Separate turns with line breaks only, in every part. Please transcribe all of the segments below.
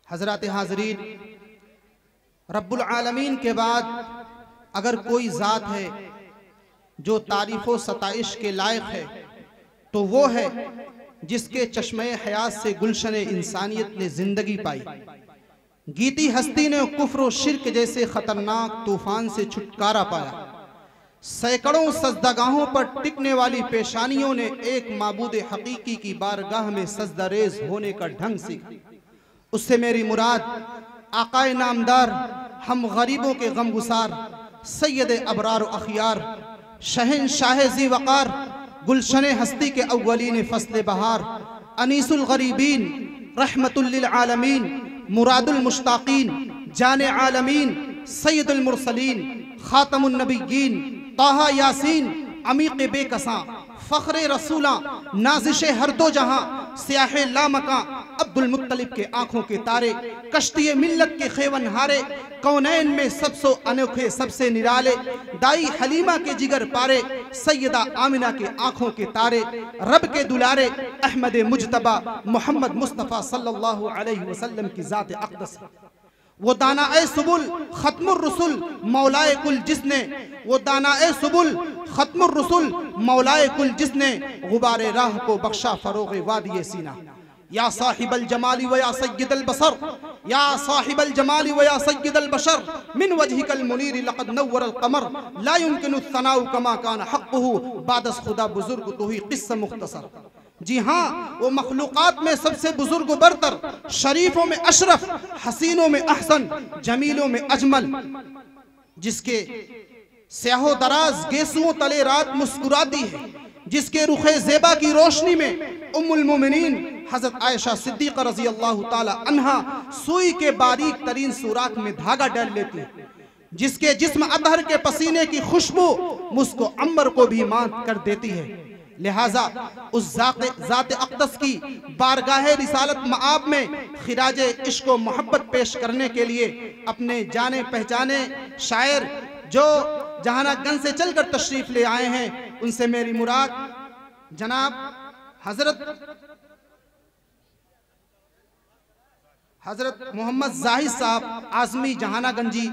हज़रात हाज़रीन, रब्बुल आलमीन के बाद अगर कोई ज़ात है जो तारीफ़ व सताइश के लायक है तो वो है जिसके चश्मे हयात से गुलशन इंसानियत ने ज़िंदगी पाई। गीती हस्ती ने कुफ्र व शिर्क जैसे ख़तरनाक तूफ़ान से छुटकारा पाया। सैकड़ों सजदागाहों पर टिकने वाली पेशानियों ने एक माबूद हकीकी की बारगाह में सजदारेज होने का ढंग सीखा। उससे मेरी मुराद आकाए नामदार, हम गरीबों के गमगुसार, सैयद अबरार व अखियार, शहंशाह ज़ी वक़ार, गुलशन हस्ती के अव्वलीन फ़स्ल बहार, अनीसुल गरीबीन, रहमतुल लिल आलमीन, मुरादुल मुश्ताकीन, जाने आलमीन, सैयदुल मुरसलीन, खातमुन नबिय्यीन, ताहा यासीन, अमीक़ बेकसां, फ़ख्रे रसूला, नाज़िशे हर दो जहां, सियाहे लामकां, अब्दुल मुत्तलिब के आंखों के तारे, कश्ती मिल्लत के खेवन हारे, कौनैन में सबसे अनोखे सबसे निराले, दाई हलीमा के जिगर पारे, सैयदा आमिना के आंखों के तारे, रब के दुलारे, अहमद मुजतबा मोहम्मद मुस्तफ़ा सल्लल्लाहु अलैहि वसल्लम की ज़ात अक़दस। वो दाना ए सुबुल खत्मुर रसूल मौलाए कुल जिसने, वो दाना ए सुबुल खत्मुर रसूल मौलाए कुल जिसने, गुबारे राह को बख्शा फरोग़ वादिये सीना। या साहिबल जमाली व या सय्यदल बसर, या साहिबल जमाली व या सय्यदल बशर, मिन वजहिकल मुनीर लक़द नव्वरल क़मर, ला युमकिनु सनाउ कमा कान हक़्क़ुहु, बादस खुदा बुजुर्ग तो ही क़िस्सा मुख्तसर। जी हाँ, वो मखलूक़ात में सबसे बुजुर्ग बरतर, शरीफों में अशरफ, हसीनों में अहसन, जमीलों में अजमल, जिसके स्याहो दराज गेसुओं तले रात मुस्कुराती है, जिसके रुखे ज़ेबा की रोशनी में उम्मुल मोमिनीन हज़रत आयशा सिद्दीक़ा रज़ी अल्लाह ताला अन्हा सुई के बारीक तरीन सुराख में धागा डाल लेती है, जिसके जिस्म अतहर के पसीने की खुशबू मुझको अंबर को भी मात कर देती है। लिहाजा उस ज़ात अक़दस की बारगाह रिसालत मआब में खिराज इश्क व मोहब्बत पेश करने के लिए अपने जाने पहचाने शायर जो जहानागंज से चलकर तशरीफ ले आए हैं, उनसे मेरी मुराद जनाब हजरत मोहम्मद जाहिद साहब आज़मी जहानागंजी,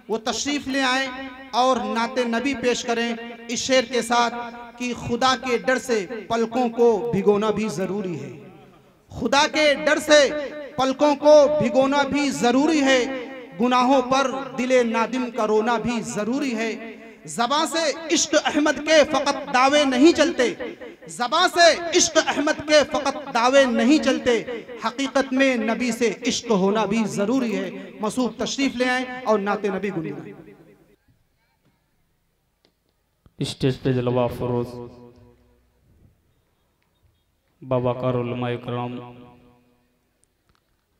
वो तशरीफ ले आए और नाते नबी पेश करें इस शेर के साथ कि खुदा के डर से पलकों को भिगोना भी जरूरी है। खुदा के डर से पलकों को भिगोना भी जरूरी है, गुनाहों पर दिले नादिम का रोना भी जरूरी है। ज़बां से इश्क अहमद के फ़कत दावे नहीं चलते, ज़बां से इश्क अहमद के फ़कत दावे नहीं चलते, हकीकत में नबी से इश्क होना भी ज़रूरी है। मसूद तशरीफ़ ले आए और नाते नबी गुनगुनाएं।
स्टेज पे जलवा फरोज बाबा कार उलमाए कराम,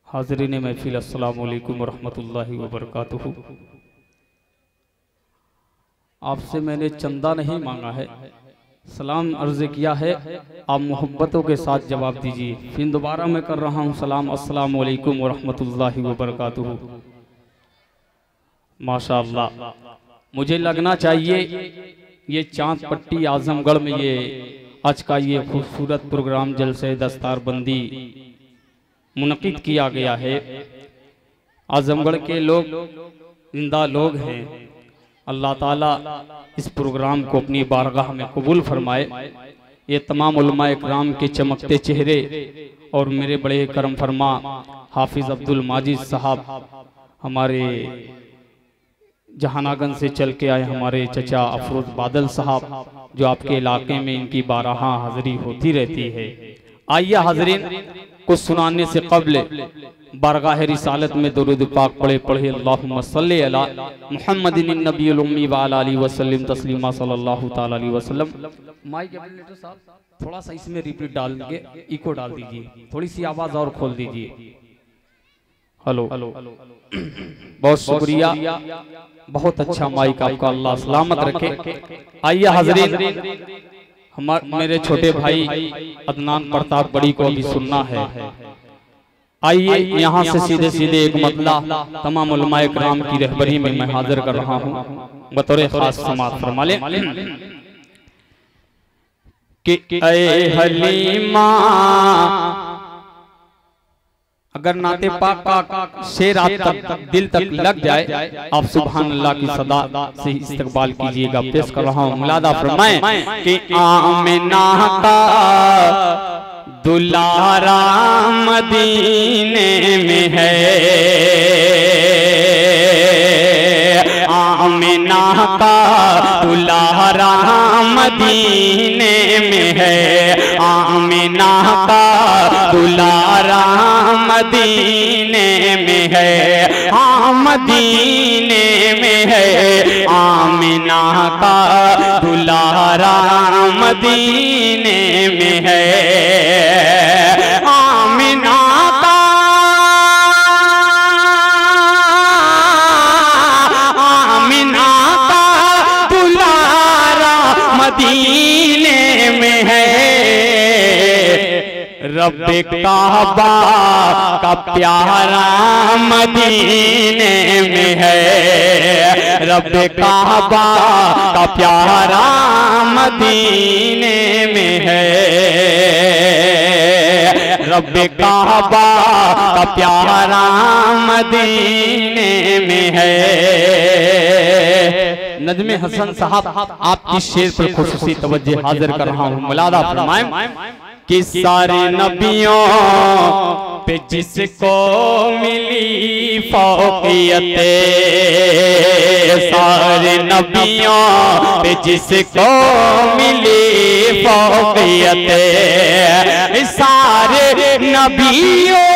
हाज़रीन महफिल, अस्सलामु अलैकुम व रहमतुल्लाहि व बरकातुहू। आपसे मैंने चंदा नहीं मांगा है, सलाम अर्ज़ किया है, आप मोहब्बतों के साथ जवाब दीजिए। फिर दोबारा मैं कर रहा हूँ सलाम, अस्सलामु अलैकुम व रहमतुल्लाहि व बरकातुहू। माशाअल्लाह, मुझे लगना चाहिए ये चांद पट्टी आजमगढ़ में ये आज का ये खूबसूरत प्रोग्राम जलसे दस्तारबंदी मुनक़िद किया गया है। आजमगढ़ के लोग जिंदा लोग हैं, अल्लाह ताला इस प्रोग्राम को अपनी बारगाह में कबूल फरमाए। ये तमाम उलमा इकराम के चमकते चेहरे और मेरे बड़े करम फरमा हाफिज़ अब्दुल माजिद साहब, हमारे जहानागंज से चल के आए हमारे चचा अफरोज बादल साहब, जो आपके इलाके में इनकी बारहा हाज़िरी होती रहती है। आइए हाज़रीन, कुछ सुनाने से कब्ल बारगाह रिसालत में दुरूद पाक पढ़े अल्लाहुम्मा सल्ली अला मुहम्मदिन नबील उम्मी व अला आलिहि वसल्लम तस्लीमा सल्लल्लाहु ताला अलैहि वसल्लम। माइक एम्पलीफायर साहब थोड़ा सा इसमें रिपीट डाल के इको डाल दीजिए, थोड़ी सी आवाज और खोल दीजिए। हेलो, बहुत शुक्रिया, बहुत अच्छा माइक आपका, अल्लाह सलामत रखे। आइए हाज़रीन, मेरे छोटे भाई अदनान प्रताप बड़ी को अभी सुनना है। आइए यहाँ से सीधे सीधे एक मतला तमाम उलमाए किराम की रहबरी में मैं हाजिर कर रहा हूँ। बतौर खास समाअत फरमा लें कि ऐ हलीमा अगर नाते पाक का शेर आप तक दिल तक लग जाए, आप सुभान अल्लाह की सदा से इस्तकबाल कीजिएगा। पेश कर रहा हूँ मुलादा फरमाएं कि आमिना का दुलारा मदीने में है, आमिना का दुलारा मदीने में है, आमिना का दुलारा मदीने में है, हाँ मदीने में है, आमिना का दुलारा मदीने में है, आमिना का, आमिना का दुलारा मदीने में है, रब्बे काबा का प्यारा मदीने में है, रब्बे काबा का प्यारा मदीने में है, रब्बे काबा का प्यारा मदीने में है। नज़्मे हसन साहब आपकी शेर पर खुसूसी तवज्जो हाजिर कर रहा हूँ। मुलादा फरमाएं कि सारे नबियों पे जिसको मिली फौकियते, सारे नबियों पे जिसको मिली फौकियते, सारे नबियों,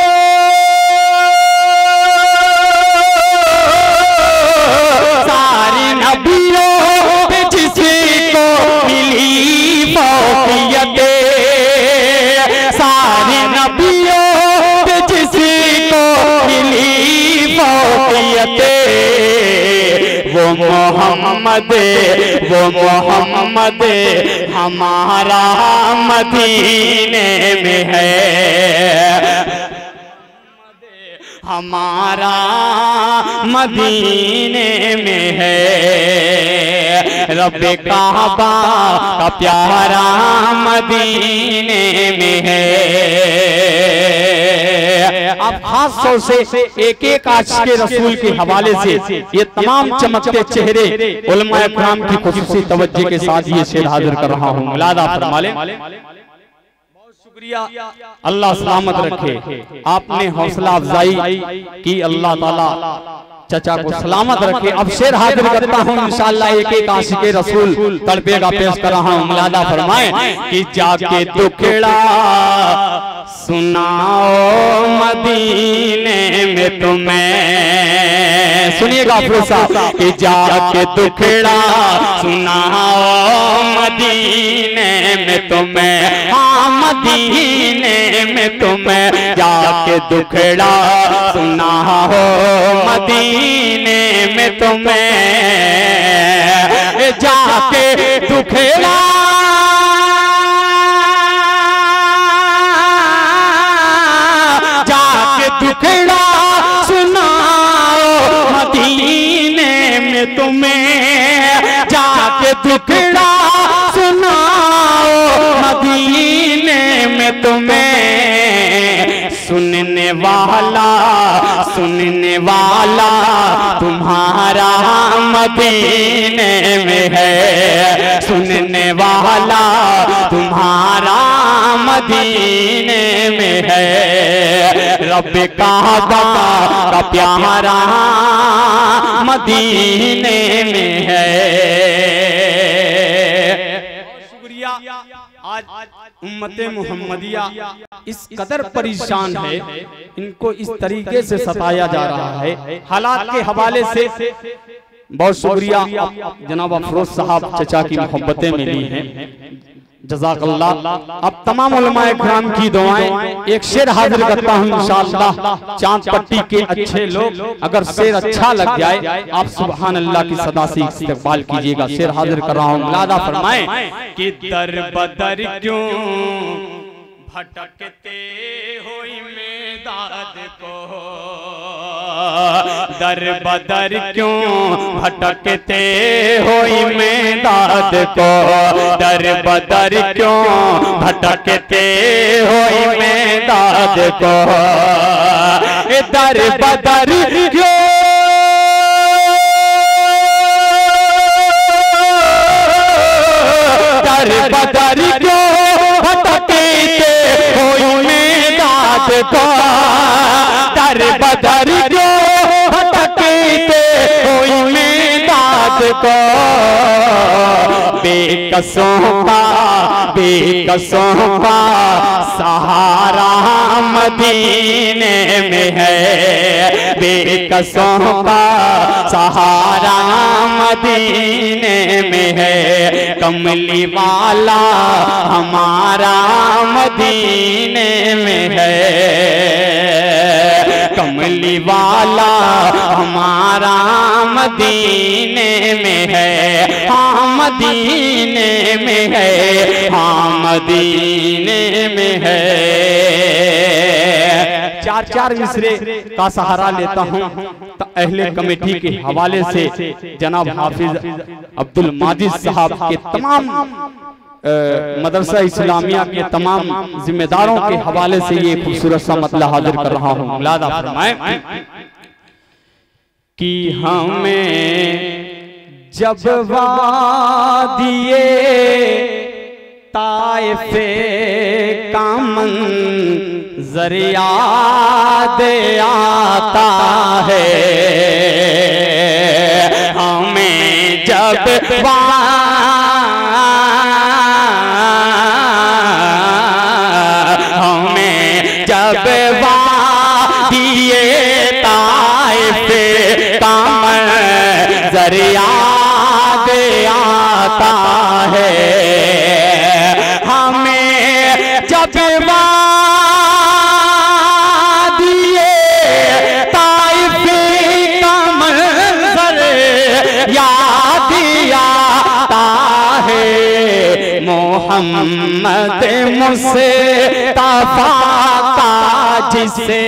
सारे नबियों पे जिसको मिली फौकियते, सारे नबियों पे जिसको मिली फौकियते, वो मोहम्मद, वो मोहम्मद हमारा मदीने में है, हमारा मदीने में है, रब्बे काबा का प्यारा मदीने में है। आप खास तौर से एक एक आशिक़े रसूल के हवाले से ये तमाम चमकते चेहरे उलमाए किराम की खुसूसी तवज्जो के साथ ये शेर हाजिर कर रहा हूँ। मुलादा फरमा लें। शुक्रिया, अल्लाह सलामत रखे। आपने हौसला अफजाई की, अल्लाह ताला चचा को सलामत रखे। अब शेर हाजिर करता हूँ इंशाअल्लाह, एक एक आशिक़े रसूल तड़पेगा पेश कर रहा हूँ। मुलादा फरमाएं कि जाके दुखड़ा सुनाओ मदीने में तुम्हें, सुनिएगा फिरोसा, कि जाके दुखड़ा सुनाओ मदीने में तुम्हें, हाँ मदीने में तुम्हें, जाके दुखड़ा सुनाओ मदीने में तुम्हें, जाके दुखड़ा दुखड़ा सुनाओ मदीने में तुम्हें, जाके दुखड़ा सुनाओ मदीने में तुम्हें, सुनने वाला, सुनने वाला तुम्हारा मदीने में है, सुनने वाला तुम्हारा मदीने में है, रब्बे काबा का प्यारा मदीने में है। शुक्रिया। आज उम्मते मुहम्मदिया इस कदर परेशान है, इनको इस तरीके से सताया जा रहा है हालात के हवाले से। बहुत शुक्रिया जनाब अफरोज साहब चचा की मोहब्बतें मिली हैं, जज़ाकल्लाह। अब तमाम उलमाए किराम की दुआएं, एक शेर हाजिर करता हूँ इंशाअल्लाह। चांद पट्टी के अच्छे लोग, अगर शेर अच्छा लग जाए आप सुभान अल्लाह की सदा से इस्तकबाल कीजिएगा। शेर हाजिर कर रहा हूँ, मुलादा फरमाएं कि दर बदर क्यों भटकते हो इमेदाद को, दर बदर क्यों भटकते हो इमदाद को, दर बदर क्यों भटकते हो इमदाद को, दर बदर क्यों दर बदर क्यों भटकते हो इमदाद को, दर बदर क्यों भटकते हो इमदाद को, बेकसों का सहारा मदीने में है, बेकसों का सहारा मदीने में है, कमली वाला हमारा मदीने में है, कमली वाला हमारा मदीने में है, हाँ मदीने में है, हाँ मदीने में है। चार चार मिसरे का सहारा लेता हूँ तो अहले कमेटी के हवाले से जनाब हाफिज अब्दुल माजिद साहब के तमाम मदरसा इस्लामिया के तमाम जिम्मेदारों के हवाले से ये खूबसूरत सा मतलब हाजिर कर रहा हूँ। मुलादा फरमाएं कि हमें जब वादिए ताइफे का मंज़र याद आता है, हमें जब वादिए ताइफे का मंज़र याद आता है, हमें जब वादिए ताइफे का मंज़र याद आता है, मोहम्मद मुस्तफा का जिसे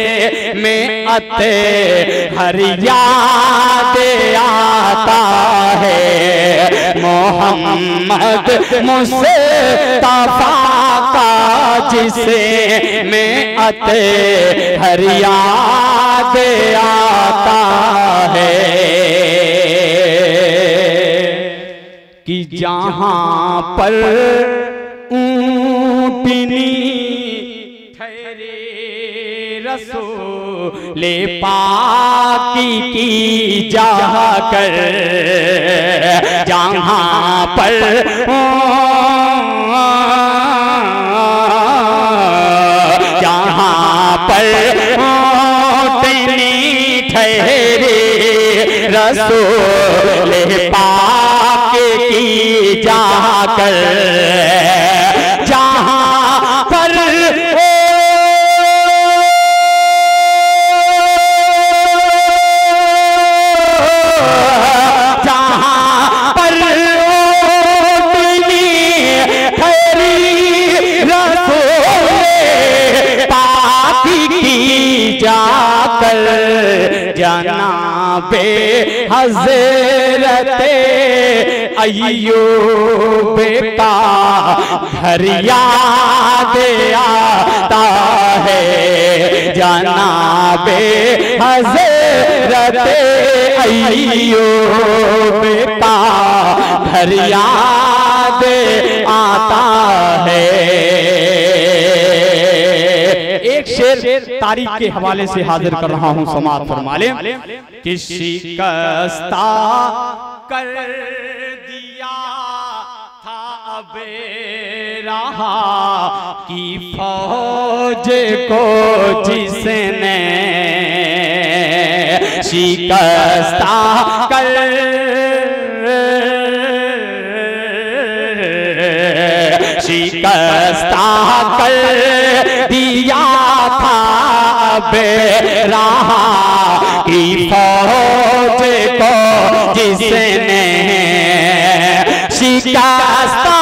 में अते हर याद आता है, मोहम्मद मुस्तफा का जिसे में अते हर याद आता है, कि जहाँ पर ऊँटनी ठहरे रसूल पाकी की जाकर, जहाँ पर ऊँटनी ठहरे रसूल पाक की जाकर, जहाँ पर जनाबे हज़रते अय्यूब का घर याद आता है, जनाबे हज़रते अय्यूब का घर याद आता है। एक शेर तारीख के हवाले से हाजिर कर रहा हूं, समाअत फरमा लें कि शिकस्ता कर दिया था अबे रहा की फौज को जिसने, शिकस्ता कर शिकस्ता कर दिया था बेराहा की फौज को जिसने, शिकस्ता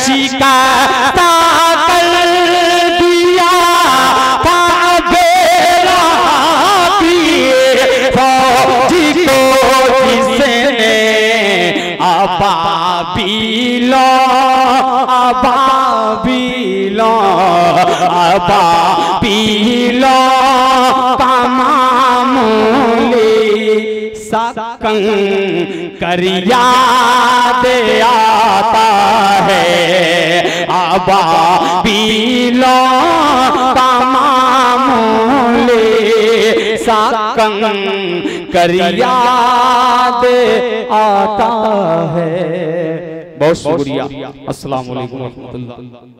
शिकस्ता अबाबीलो अबाबीलो का मामूली सकन करिया दे आता है, अबाबीलो का मामूली सकन करिया दे आता है। बहुत शुक्रिया। अस्सलाम वालेकुम रहमतुल्लाह।